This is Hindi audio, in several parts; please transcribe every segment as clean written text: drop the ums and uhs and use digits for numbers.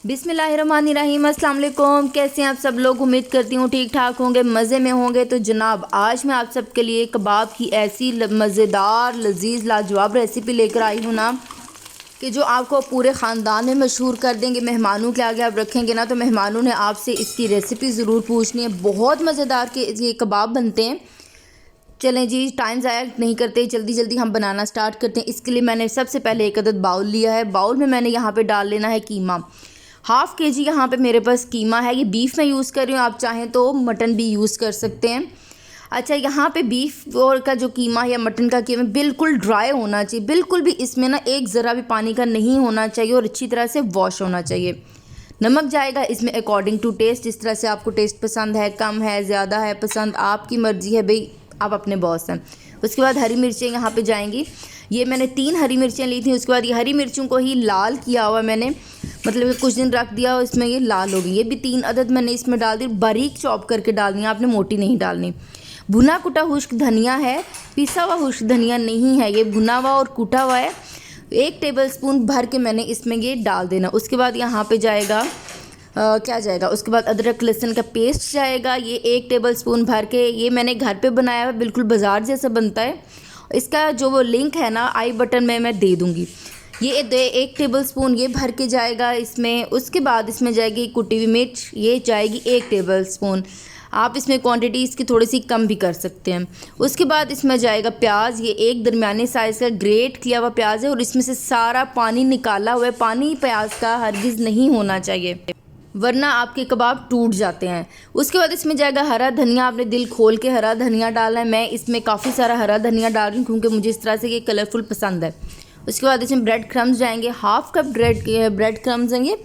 बिस्मिल्लाहिर्रहमानिर्रहीम। अस्सलाम वालेकुम। कैसे हैं आप सब लोग? उम्मीद करती हूँ ठीक ठाक होंगे, मज़े में होंगे। तो जनाब, आज मैं आप सबके लिए कबाब की ऐसी मज़ेदार लजीज लाजवाब रेसिपी लेकर आई हूँ ना कि जो आपको पूरे ख़ानदान में मशहूर कर देंगे। मेहमानों के आगे आप रखेंगे ना तो मेहमानों ने आपसे इसकी रेसिपी ज़रूर पूछनी है। बहुत मज़ेदार के ये कबाब बनते हैं। चलें जी, टाइम ज़ाया नहीं करते, जल्दी जल्दी हम बनाना स्टार्ट करते हैं। इसके लिए मैंने सबसे पहले एक अदद बाउल लिया है। बाउल में मैंने यहाँ पे डाल लेना है कीमा। हाफ़ के जी यहाँ पे मेरे पास कीमा है। ये बीफ में यूज़ कर रही हूँ, आप चाहें तो मटन भी यूज़ कर सकते हैं। अच्छा, यहाँ पे बीफ और का जो कीमा या मटन का कीमा बिल्कुल ड्राई होना चाहिए, बिल्कुल भी इसमें ना एक ज़रा भी पानी का नहीं होना चाहिए और अच्छी तरह से वॉश होना चाहिए। नमक जाएगा इसमें अकॉर्डिंग टू टेस्ट, जिस तरह से आपको टेस्ट पसंद है, कम है, ज़्यादा है, पसंद आपकी मर्ज़ी है भाई, आप अपने बॉस हैं। उसके बाद हरी मिर्चें यहाँ पे जाएंगी। ये मैंने 3 हरी मिर्चें ली थी। उसके बाद ये हरी मिर्चों को ही लाल किया हुआ मैंने, मतलब कुछ दिन रख दिया और इसमें ये लाल हो गई। ये भी 3 अदद मैंने इसमें डाल दी। बारीक चॉप करके डालनी है आपने, मोटी नहीं डालनी। भुना कुटा खुश्क धनिया है, पिसा हुआ खुश्क धनिया नहीं है, ये भुना हुआ और कुटा हुआ है। 1 टेबलस्पून भर के मैंने इसमें ये डाल देना। उसके बाद यहाँ पे जाएगा क्या जाएगा, उसके बाद अदरक लहसुन का पेस्ट जाएगा। ये 1 टेबलस्पून भर के, ये मैंने घर पे बनाया हुआ, बिल्कुल बाजार जैसा बनता है। इसका जो वो लिंक है ना आई बटन में मैं दे दूँगी। ये 1 टेबलस्पून ये भर के जाएगा इसमें। उसके बाद इसमें जाएगी कुटी हुई मिर्च, ये जाएगी 1 टेबलस्पून। आप इसमें क्वांटिटी इसकी थोड़ी सी कम भी कर सकते हैं। उसके बाद इसमें जाएगा प्याज। ये एक दरमियाने साइज़ का ग्रेट किया हुआ प्याज है और इसमें से सारा पानी निकाला हुआ है। पानी प्याज का हरगिज़ नहीं होना चाहिए, वरना आपके कबाब टूट जाते हैं। उसके बाद इसमें जाएगा हरा धनिया। आपने दिल खोल के हरा धनिया डालना है। मैं इसमें काफ़ी सारा हरा धनिया डाल रही हूँ क्योंकि मुझे इस तरह से ये कलरफुल पसंद है। उसके बाद इसमें ब्रेड क्रम्स जाएंगे। 1/2 कप ब्रेड क्रम्स हैं,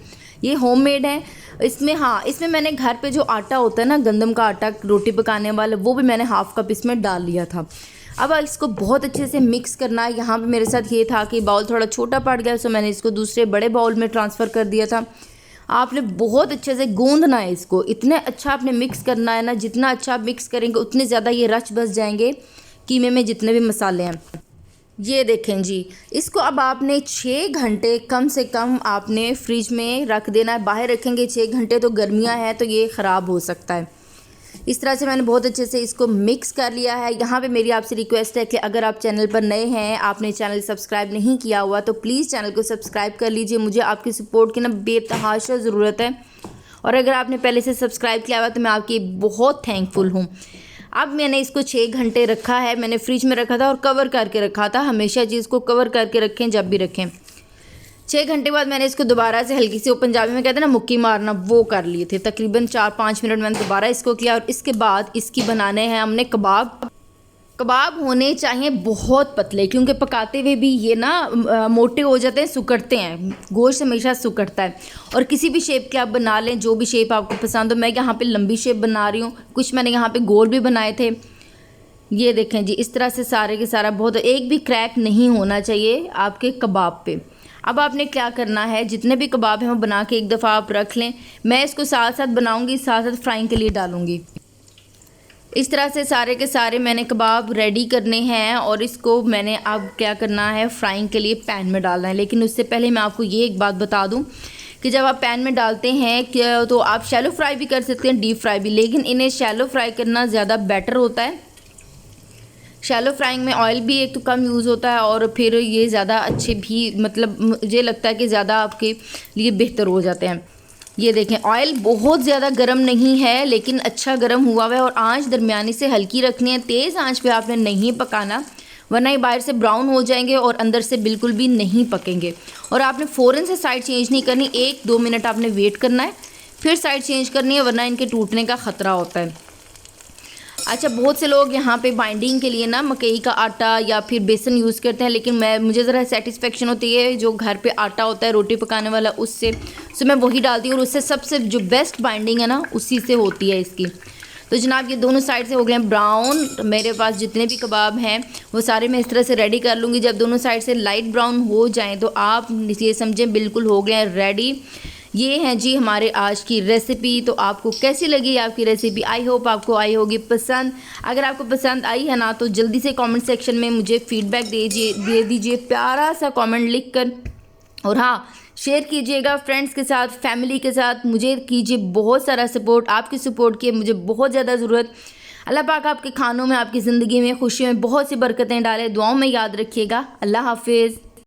ये होममेड हैं। इसमें इसमें मैंने घर पे जो आटा होता है ना, गंदम का आटा रोटी पकाने वाला, वो भी मैंने 1/2 कप इसमें डाल लिया था। अब इसको बहुत अच्छे से मिक्स करना है। यहाँ पे मेरे साथ ये था कि बाउल थोड़ा छोटा पड़ गया, तो मैंने इसको दूसरे बड़े बाउल में ट्रांसफ़र कर दिया था। आपने बहुत अच्छे से गूंदना है इसको, इतने अच्छा आपने मिक्स करना है ना, जितना अच्छा आप मिक्स करेंगे उतने ज़्यादा ये रच बस जाएंगे कीमे में जितने भी मसाले हैं। ये देखें जी, इसको अब आपने 6 घंटे कम से कम आपने फ्रिज में रख देना है। बाहर रखेंगे 6 घंटे तो गर्मियां हैं तो ये ख़राब हो सकता है। इस तरह से मैंने बहुत अच्छे से इसको मिक्स कर लिया है। यहाँ पे मेरी आपसे रिक्वेस्ट है कि अगर आप चैनल पर नए हैं, आपने चैनल सब्सक्राइब नहीं किया हुआ तो प्लीज़ चैनल को सब्सक्राइब कर लीजिए। मुझे आपकी सपोर्ट की ना बेतहाशा ज़रूरत है, और अगर आपने पहले से सब्सक्राइब किया हुआ तो मैं आपकी बहुत थैंकफुल हूँ। अब मैंने इसको 6 घंटे रखा है, मैंने फ्रिज में रखा था और कवर करके रखा था। हमेशा चीज़ को कवर करके रखें जब भी रखें। 6 घंटे बाद मैंने इसको दोबारा से हल्की सी, वो पंजाबी में कहते हैं ना मुक्की मारना, वो कर लिए थे। तकरीबन 4-5 मिनट मैंने दोबारा इसको किया और इसके बाद इसकी बनाने हैं हमने कबाब। कबाब होने चाहिए बहुत पतले, क्योंकि पकाते हुए भी ये ना मोटे हो जाते हैं, सुकड़ते हैं। गोश्त हमेशा सुकड़ता है। और किसी भी शेप के आप बना लें, जो भी शेप आपको पसंद हो। मैं यहाँ पे लंबी शेप बना रही हूँ, कुछ मैंने यहाँ पे गोल भी बनाए थे। ये देखें जी, इस तरह से सारे के सारा बहुत, एक भी क्रैक नहीं होना चाहिए आपके कबाब पे। अब आपने क्या करना है, जितने भी कबाब हैं वो बना के एक दफ़ा आप रख लें। मैं इसको साथ साथ बनाऊँगी, साथ साथ फ्राइंग के लिए डालूँगी। इस तरह से सारे के सारे मैंने कबाब रेडी करने हैं और इसको मैंने अब क्या करना है, फ्राइंग के लिए पैन में डालना है। लेकिन उससे पहले मैं आपको ये एक बात बता दूं कि जब आप पैन में डालते हैं तो आप शैलो फ्राई भी कर सकते हैं, डीप फ्राई भी, लेकिन इन्हें शैलो फ्राई करना ज़्यादा बेटर होता है। शैलो फ्राइंग में ऑयल भी एक तो कम यूज़ होता है और फिर ये ज़्यादा अच्छे भी, मतलब मुझे लगता है कि ज़्यादा आपके लिए बेहतर हो जाते हैं। ये देखें, ऑयल बहुत ज़्यादा गर्म नहीं है लेकिन अच्छा गर्म हुआ हुआ है और आंच दरमियानी से हल्की रखनी है। तेज़ आंच पे आपने नहीं पकाना, वरना ये बाहर से ब्राउन हो जाएंगे और अंदर से बिल्कुल भी नहीं पकेंगे। और आपने फ़ौरन से साइड चेंज नहीं करनी, 1-2 मिनट आपने वेट करना है, फिर साइड चेंज करनी है, वरना इनके टूटने का ख़तरा होता है। अच्छा, बहुत से लोग यहाँ पे बाइंडिंग के लिए ना मकई का आटा या फिर बेसन यूज़ करते हैं, लेकिन मुझे ज़रा सेटिस्फेक्शन होती है जो घर पे आटा होता है रोटी पकाने वाला, उससे सो मैं वही डालती हूँ और उससे सबसे जो बेस्ट बाइंडिंग है ना उसी से होती है इसकी। तो जनाब, ये दोनों साइड से हो गए ब्राउन। मेरे पास जितने भी कबाब हैं वो सारे मैं इस तरह से रेडी कर लूँगी। जब दोनों साइड से लाइट ब्राउन हो जाएँ तो आप ये समझें बिल्कुल हो गए रेडी। ये हैं जी हमारे आज की रेसिपी। तो आपको कैसी लगी आपकी रेसिपी? आई होप आपको आई होगी पसंद। अगर आपको पसंद आई है ना तो जल्दी से कमेंट सेक्शन में मुझे फीडबैक दे दीजिए, प्यारा सा कमेंट लिख कर। और हाँ, शेयर कीजिएगा फ्रेंड्स के साथ, फैमिली के साथ। मुझे कीजिए बहुत सारा सपोर्ट, आपकी सपोर्ट की मुझे बहुत ज़्यादा ज़रूरत। अल्लाह पाक आपके खानों में, आपकी ज़िंदगी में, खुशियों में बहुत सी बरकतें डाले। दुआओं में याद रखिएगा। अल्लाह हाफिज़।